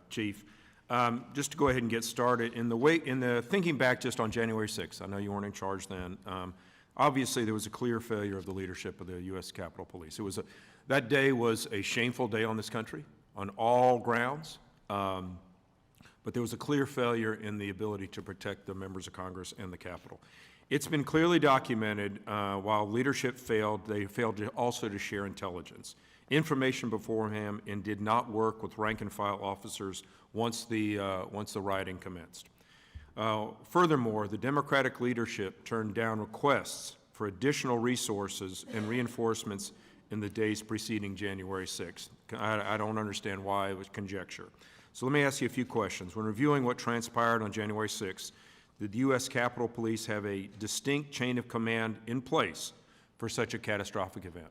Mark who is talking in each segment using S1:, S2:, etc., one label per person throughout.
S1: Chief. Just to go ahead and get started, in the thinking back just on January 6th, I know you weren't in charge then. Obviously, there was a clear failure of the leadership of the U.S. Capitol Police. That day was a shameful day on this country, on all grounds. But there was a clear failure in the ability to protect the members of Congress and the Capitol. It's been clearly documented while leadership failed, they failed also to share intelligence. Information beforehand and did not work with rank and file officers once the rioting commenced. Furthermore, the Democratic leadership turned down requests for additional resources and reinforcements in the days preceding January 6th. I don't understand why. It was conjecture. So let me ask you a few questions. When reviewing what transpired on January 6th, did the U.S. Capitol Police have a distinct chain of command in place for such a catastrophic event?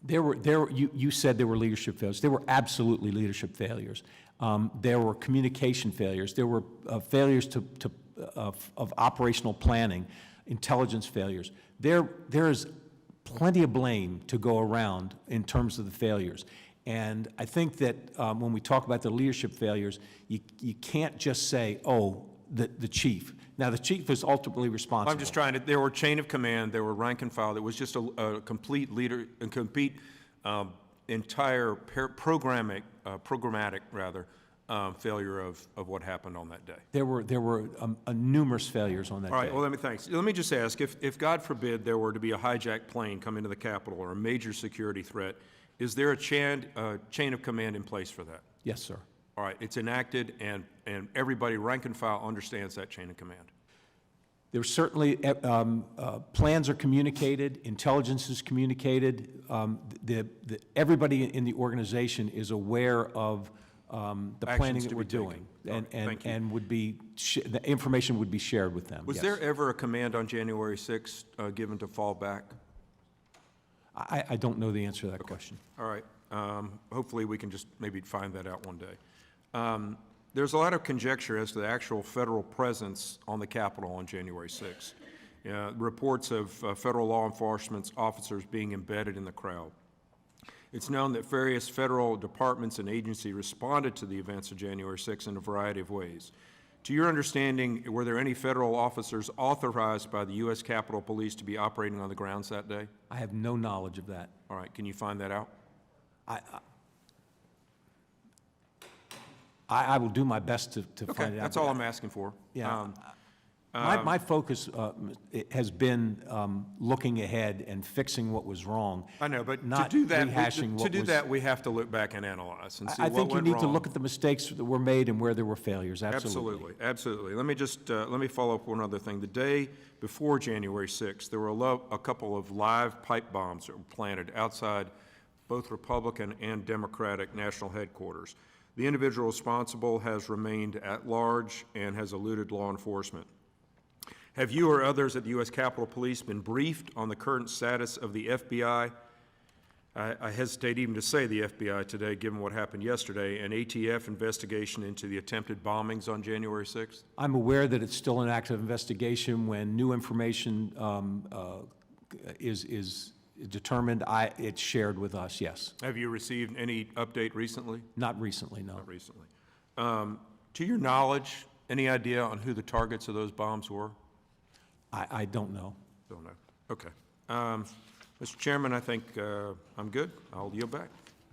S2: You said there were leadership failures. There were absolutely leadership failures. There were communication failures. There were failures of operational planning, intelligence failures. There is plenty of blame to go around in terms of the failures. And I think that when we talk about the leadership failures, you can't just say, oh, the chief. Now, the chief is ultimately responsible.
S1: I'm just trying to, there were chain of command, there were rank and file, there was just a complete entire programmatic failure of what happened on that day.
S2: There were numerous failures on that day.
S1: All right, well, let me just ask, if God forbid there were to be a hijacked plane come into the Capitol or a major security threat, is there a chain of command in place for that?
S2: Yes, sir.
S1: All right, it's enacted, and everybody, rank and file, understands that chain of command.
S2: There's certainly, plans are communicated, intelligence is communicated. Everybody in the organization is aware of the planning that we're doing, and would be the information would be shared with them.
S1: Was there ever a command on January 6th given to fall back?
S2: I don't know the answer to that question.
S1: All right. Hopefully we can just maybe find that out one day. There's a lot of conjecture as to the actual federal presence on the Capitol on January 6th. Reports of federal law enforcement officers being embedded in the crowd. It's known that various federal departments and agencies responded to the events of January 6th in a variety of ways. To your understanding, were there any federal officers authorized by the U.S. Capitol Police to be operating on the grounds that day?
S2: I have no knowledge of that.
S1: All right. Can you find that out?
S2: I will do my best to find it out.
S1: That's all I'm asking for.
S2: Yeah. My focus has been looking ahead and fixing what was wrong.
S1: I know, but
S2: not
S1: to do that, we have to look back and analyze and see what went wrong.
S2: I think you need to look at the mistakes that were made and where there were failures. Absolutely.
S1: Absolutely. Let me just let me follow up with one other thing. The day before January 6th, there were a couple of live pipe bombs that were planted outside both Republican and Democratic national headquarters. The individual responsible has remained at large and has eluded law enforcement. Have you or others at the U.S. Capitol Police been briefed on the current status of the FBI? I hesitate even to say the FBI today, given what happened yesterday, an ATF investigation into the attempted bombings on January 6th?
S2: I'm aware that it's still an active investigation. When new information is determined, it's shared with us, yes.
S1: Have you received any update recently?
S2: Not recently, no.
S1: Not recently. To your knowledge, any idea on who the targets of those bombs were?
S2: I don't know.
S1: Don't know. Okay. Mr. Chairman, I think I'm good. I'll yield back.